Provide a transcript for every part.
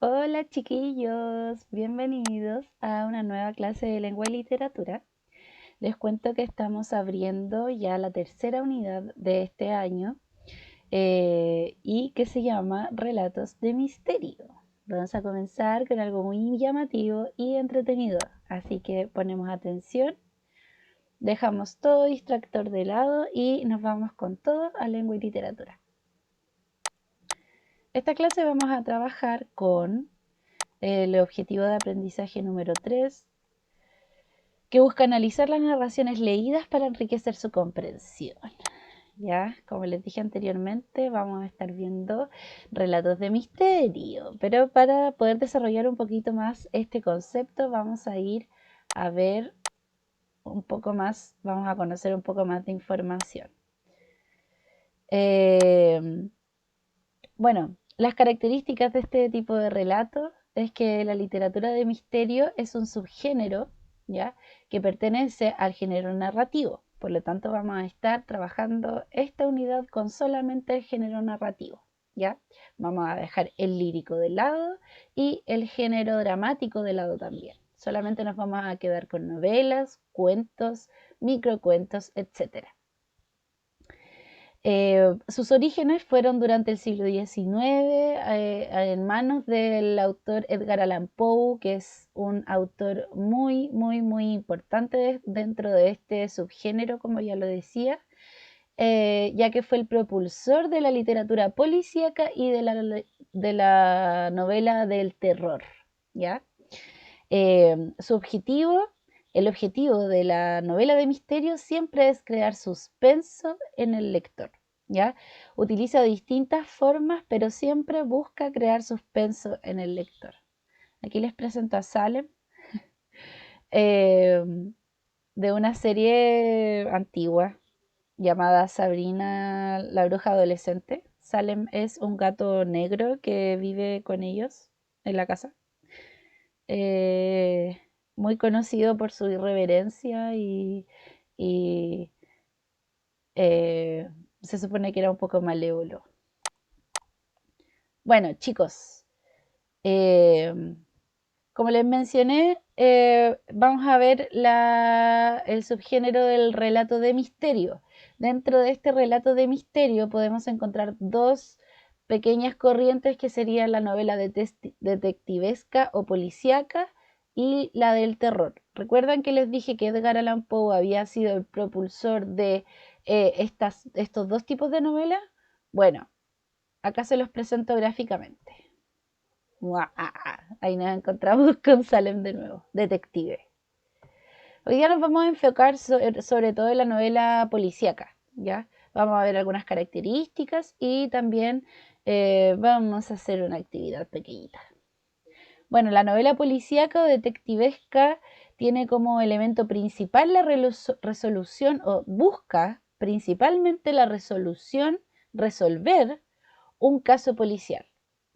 Hola chiquillos, bienvenidos a una nueva clase de lengua y literatura. Les cuento que estamos abriendo ya la tercera unidad de este año y que se llama Relatos de Misterio. Vamos a comenzar con algo muy llamativo y entretenido, así que ponemos atención, dejamos todo distractor de lado y nos vamos con todo a lengua y literatura. Esta clase vamos a trabajar con el objetivo de aprendizaje número 3, que busca analizar las narraciones leídas para enriquecer su comprensión. Ya, como les dije anteriormente, vamos a estar viendo relatos de misterio, pero para poder desarrollar un poquito más este concepto vamos a ir a ver un poco más, vamos a conocer un poco más de información. Bueno, las características de este tipo de relatos es que la literatura de misterio es un subgénero, ¿ya?, que pertenece al género narrativo. Por lo tanto, vamos a estar trabajando esta unidad con solamente el género narrativo, ¿ya? Vamos a dejar el lírico de lado y el género dramático de lado también. Solamente nos vamos a quedar con novelas, cuentos, microcuentos, etc. Sus orígenes fueron durante el siglo XIX en manos del autor Edgar Allan Poe, que es un autor muy importante dentro de este subgénero, como ya lo decía, ya que fue el propulsor de la literatura policíaca y de la novela del terror, ¿ya? Su objetivo, el objetivo de la novela de misterio siempre es crear suspenso en el lector, ¿ya? Utiliza distintas formas, pero siempre busca crear suspenso en el lector. Aquí les presento a Salem, eh, de una serie antigua llamada Sabrina la bruja adolescente. Salem es un gato negro que vive con ellos en la casa. Eh, Muy conocido por su irreverencia y, eh, se supone que era un poco malévolo. Bueno, chicos, eh, como les mencioné, vamos a ver el subgénero del relato de misterio. Dentro de este relato de misterio podemos encontrar dos pequeñas corrientes que serían la novela detectivesca o policíaca y la del terror. ¿Recuerdan que les dije que Edgar Allan Poe había sido el propulsor de estos dos tipos de novelas? Bueno, acá se los presento gráficamente. Ahí nos encontramos con Salem de nuevo, detective. Hoy día nos vamos a enfocar sobre todo en la novela policíaca, ¿ya? Vamos a ver algunas características y también vamos a hacer una actividad pequeñita. Bueno, la novela policíaca o detectivesca tiene como elemento principal la resolución, o busca principalmente la resolución, resolver un caso policial,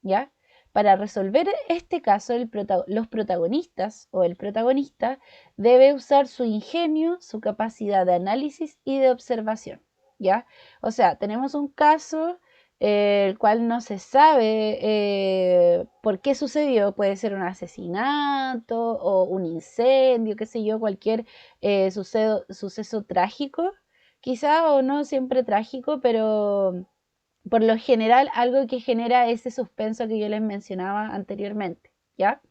¿ya? Para resolver este caso, los protagonistas o el protagonista debe usar su ingenio, su capacidad de análisis y de observación, ¿ya? O sea, tenemos un caso el cual no se sabe por qué sucedió. Puede ser un asesinato o un incendio, qué sé yo, cualquier suceso trágico, quizá, o no siempre trágico, pero por lo general algo que genera ese suspenso que yo les mencionaba anteriormente, ¿ya?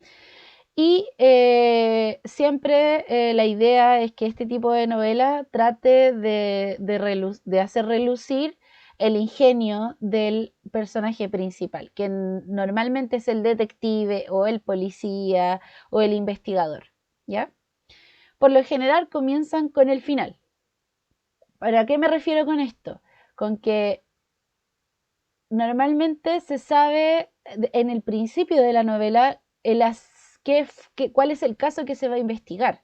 Y siempre la idea es que este tipo de novela trate de hacer relucir el ingenio del personaje principal, que normalmente es el detective o el policía o el investigador, ¿ya? Por lo general comienzan con el final. ¿Para qué me refiero con esto? Con que normalmente se sabe en el principio de la novela cuál es el caso que se va a investigar.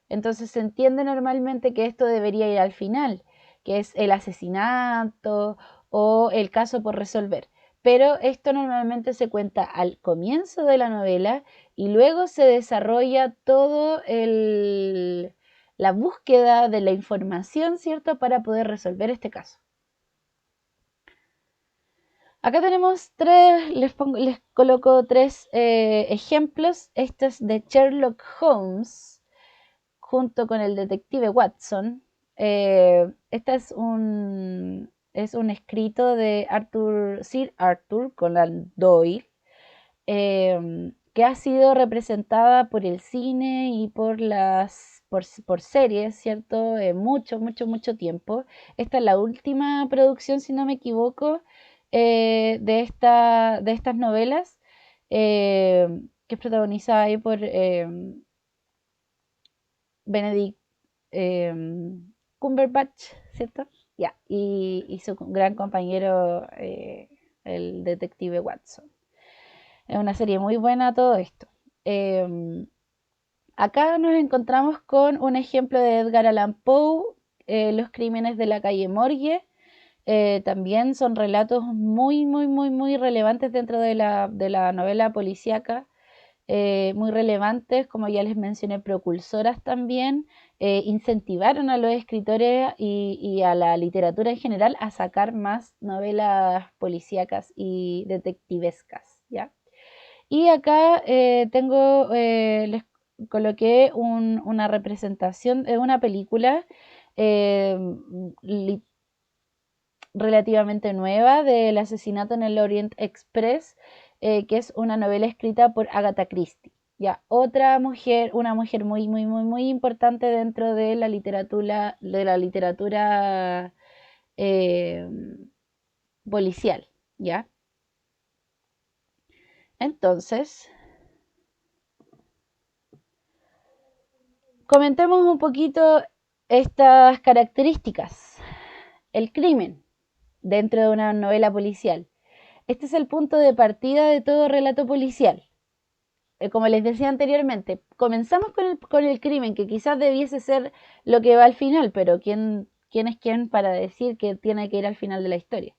Entonces se entiende normalmente que esto debería ir al final, que es el asesinato o el caso por resolver. Pero esto normalmente se cuenta al comienzo de la novela y luego se desarrolla todo la búsqueda de la información, ¿cierto?, para poder resolver este caso. Acá tenemos tres, les coloco tres ejemplos. Este es de Sherlock Holmes junto con el detective Watson. Este es un escrito de Sir Arthur Conan Doyle, que ha sido representada por el cine y por series, ¿cierto? Mucho tiempo. Esta es la última producción, si no me equivoco, de estas novelas, que es protagonizada ahí por Benedict Cumberbatch, ¿cierto? Ya, y su gran compañero, el detective Watson. Es una serie muy buena todo esto. Acá nos encontramos con un ejemplo de Edgar Allan Poe, Los crímenes de la calle Morgue. También son relatos muy relevantes dentro de la novela policíaca. Muy relevantes, como ya les mencioné, propulsoras también. Incentivaron a los escritores y a la literatura en general a sacar más novelas policíacas y detectivescas, ¿ya? Y acá les coloqué una representación de una película eh, relativamente nueva del asesinato en el Orient Express, que es una novela escrita por Agatha Christie. Ya, otra mujer, una mujer muy importante dentro de la literatura eh, policial, ¿ya? Entonces, comentemos un poquito estas características. El crimen dentro de una novela policial. Este es el punto de partida de todo relato policial. Como les decía anteriormente, comenzamos con el crimen, que quizás debiese ser lo que va al final, pero ¿quién es quién para decir que tiene que ir al final de la historia?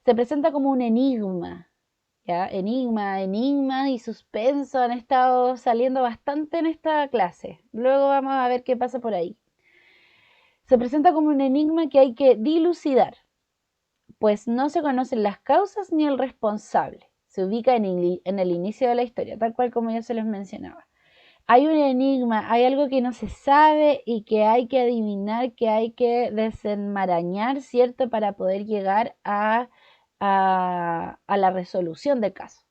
Se presenta como un enigma, ¿ya? Enigma y suspenso han estado saliendo bastante en esta clase. Luego vamos a ver qué pasa por ahí. Se presenta como un enigma que hay que dilucidar, pues no se conocen las causas ni el responsable. Se ubica en el inicio de la historia, tal cual como ya se les mencionaba. Hay un enigma, hay algo que no se sabe y que hay que adivinar, que hay que desenmarañar, ¿cierto? Para poder llegar a la resolución del caso.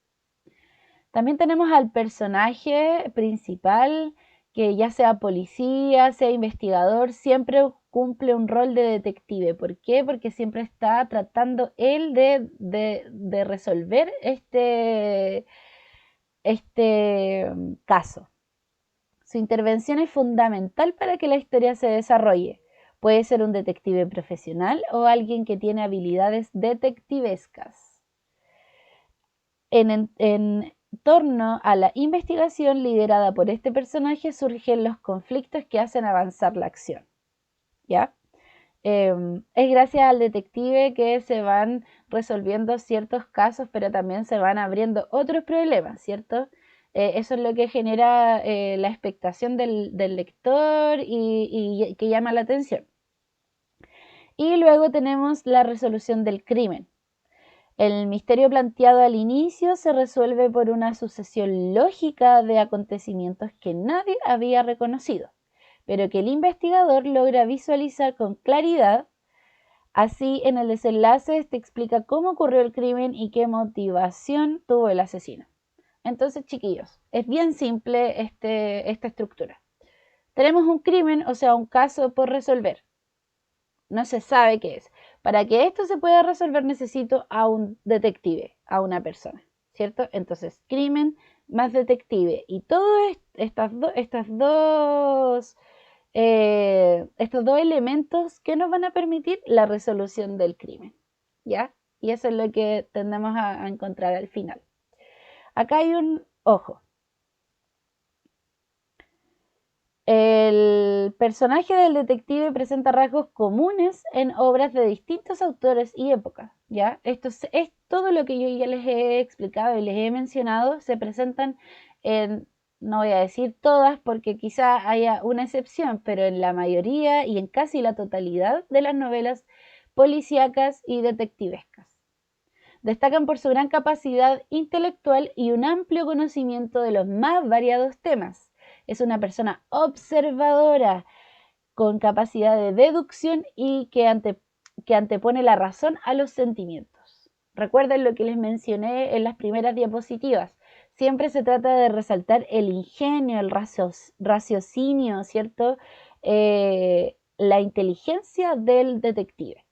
También tenemos al personaje principal, que ya sea policía, sea investigador, siempre cumple un rol de detective. ¿Por qué? Porque siempre está tratando él de resolver este caso. Su intervención es fundamental para que la historia se desarrolle. Puede ser un detective profesional o alguien que tiene habilidades detectivescas. En torno a la investigación liderada por este personaje surgen los conflictos que hacen avanzar la acción, ¿ya? Es gracias al detective que se van resolviendo ciertos casos, pero también se van abriendo otros problemas, ¿cierto? Eso es lo que genera la expectación del lector y que llama la atención. Y luego tenemos la resolución del crimen. El misterio planteado al inicio se resuelve por una sucesión lógica de acontecimientos que nadie había reconocido, pero que el investigador logra visualizar con claridad. Así, en el desenlace te explica cómo ocurrió el crimen y qué motivación tuvo el asesino. Entonces, chiquillos, es bien simple esta estructura. Tenemos un crimen, o sea, un caso por resolver. No se sabe qué es. Para que esto se pueda resolver necesito a un detective, a una persona, ¿cierto? Entonces, crimen más detective. Y todos estos dos elementos que nos van a permitir la resolución del crimen, ¿ya? Y eso es lo que tendemos a encontrar al final. Acá hay un ojo. El personaje del detective presenta rasgos comunes en obras de distintos autores y épocas, ¿ya? Esto es todo lo que yo ya les he explicado y les he mencionado, se presentan en, no voy a decir todas porque quizá haya una excepción, pero en la mayoría y en casi la totalidad de las novelas policíacas y detectivescas. Destacan por su gran capacidad intelectual y un amplio conocimiento de los más variados temas. Es una persona observadora, con capacidad de deducción y que antepone la razón a los sentimientos. Recuerden lo que les mencioné en las primeras diapositivas. Siempre se trata de resaltar el ingenio, el raciocinio, ¿cierto? La inteligencia del detective.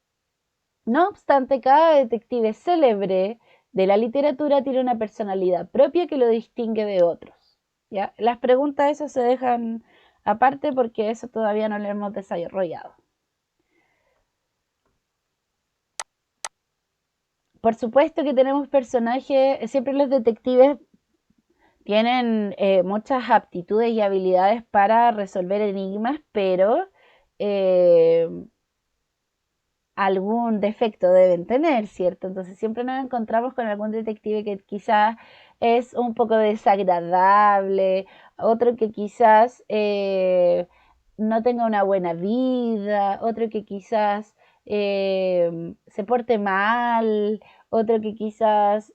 No obstante, cada detective célebre de la literatura tiene una personalidad propia que lo distingue de otros. ¿Ya? Las preguntas esas se dejan aparte porque eso todavía no lo hemos desarrollado. Por supuesto que tenemos personajes, siempre los detectives tienen muchas aptitudes y habilidades para resolver enigmas, pero algún defecto deben tener, ¿cierto? Entonces siempre nos encontramos con algún detective que quizás es un poco desagradable, otro que quizás no tenga una buena vida, otro que quizás se porte mal, otro que quizás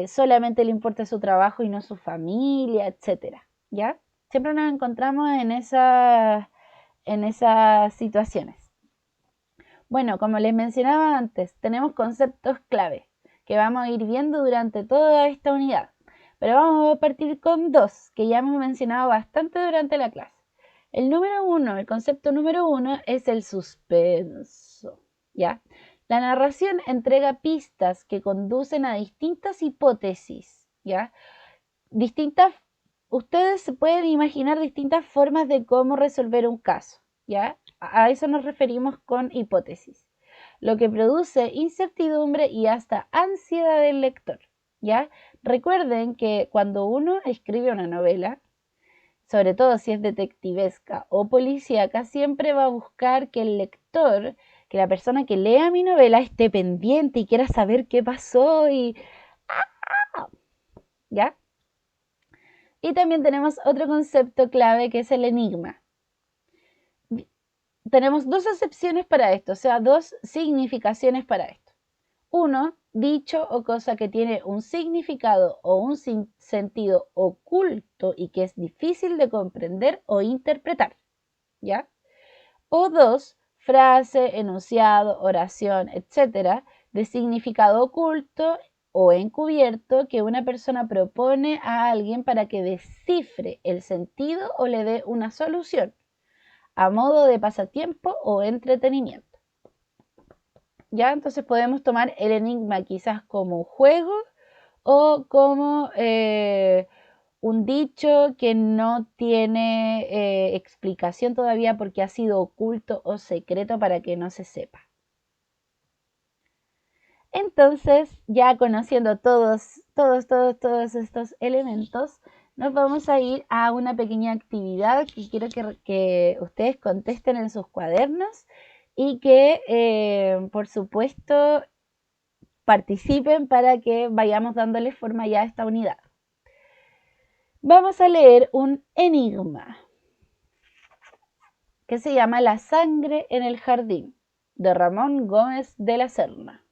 solamente le importa su trabajo y no su familia, etcétera, ¿ya? Siempre nos encontramos en esas situaciones. Bueno, como les mencionaba antes, tenemos conceptos clave que vamos a ir viendo durante toda esta unidad. Pero vamos a partir con dos que ya hemos mencionado bastante durante la clase. El concepto número uno es el suspenso, ¿ya? La narración entrega pistas que conducen a distintas hipótesis, ¿ya? Ustedes se pueden imaginar distintas formas de cómo resolver un caso, ¿ya? A eso nos referimos con hipótesis, lo que produce incertidumbre y hasta ansiedad del lector, ¿ya? Recuerden que cuando uno escribe una novela, sobre todo si es detectivesca o policíaca, siempre va a buscar que el lector, que la persona que lea mi novela esté pendiente y quiera saber qué pasó ¿ya? Y también tenemos otro concepto clave que es el enigma. Tenemos dos acepciones para esto, o sea, dos significaciones para esto. Uno, dicho o cosa que tiene un significado o un sentido oculto y que es difícil de comprender o interpretar, ¿ya? O dos, frase, enunciado, oración, etcétera, de significado oculto o encubierto que una persona propone a alguien para que descifre el sentido o le dé una solución, a modo de pasatiempo o entretenimiento. ¿Ya? Entonces podemos tomar el enigma quizás como un juego o como un dicho que no tiene explicación todavía porque ha sido oculto o secreto para que no se sepa. Entonces, ya conociendo todos estos elementos, nos vamos a ir a una pequeña actividad que quiero que ustedes contesten en sus cuadernos y que, por supuesto, participen para que vayamos dándole forma ya a esta unidad. Vamos a leer un enigma que se llama La sangre en el jardín, de Ramón Gómez de la Serna.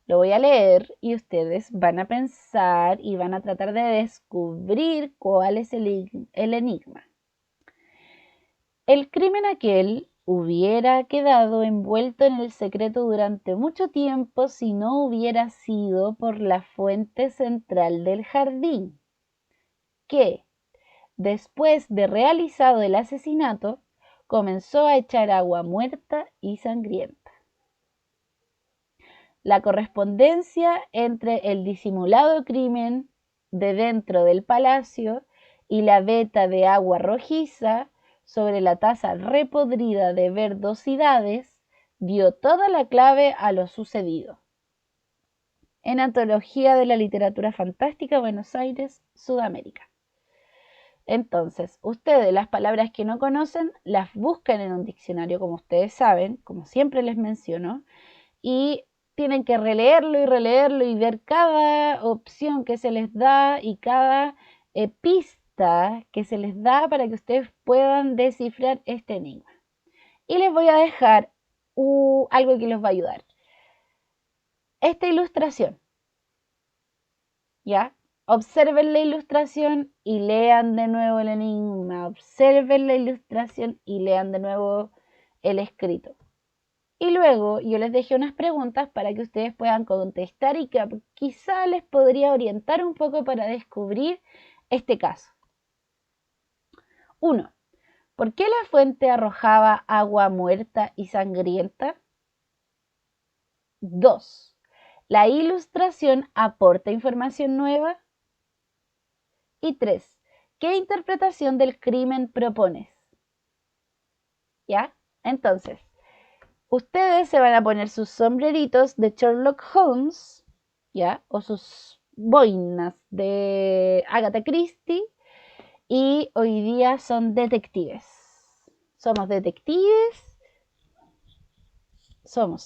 Lo voy a leer y ustedes van a pensar y van a tratar de descubrir cuál es el enigma. El crimen aquel hubiera quedado envuelto en el secreto durante mucho tiempo si no hubiera sido por la fuente central del jardín, que, después de realizado el asesinato, comenzó a echar agua muerta y sangrienta. La correspondencia entre el disimulado crimen de dentro del palacio y la veta de agua rojiza sobre la taza repodrida de verdosidades dio toda la clave a lo sucedido. En Antología de la Literatura Fantástica, Buenos Aires, Sudamérica. Entonces, ustedes las palabras que no conocen las buscan en un diccionario, como ustedes saben, como siempre les menciono, y tienen que releerlo y ver cada opción que se les da y cada pista que se les da para que ustedes puedan descifrar este enigma. Y les voy a dejar algo que les va a ayudar. Esta ilustración, ¿Ya? Observen la ilustración y lean de nuevo el enigma. Observen la ilustración y lean de nuevo el escrito. Y luego yo les dejé unas preguntas para que ustedes puedan contestar y que quizá les podría orientar un poco para descubrir este caso. 1. ¿Por qué la fuente arrojaba agua muerta y sangrienta? 2. ¿La ilustración aporta información nueva? Y 3. ¿Qué interpretación del crimen propones? ¿Ya? Entonces, ustedes se van a poner sus sombreritos de Sherlock Holmes, ¿ya? O sus boinas de Agatha Christie y hoy día son detectives. Somos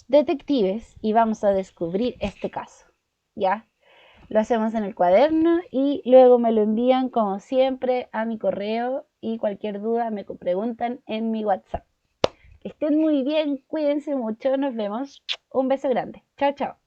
detectives y vamos a descubrir este caso, ¿ya? Lo hacemos en el cuaderno y luego me lo envían como siempre a mi correo y cualquier duda me preguntan en mi WhatsApp. Que estén muy bien, cuídense mucho, nos vemos. Un beso grande. Chao, chao.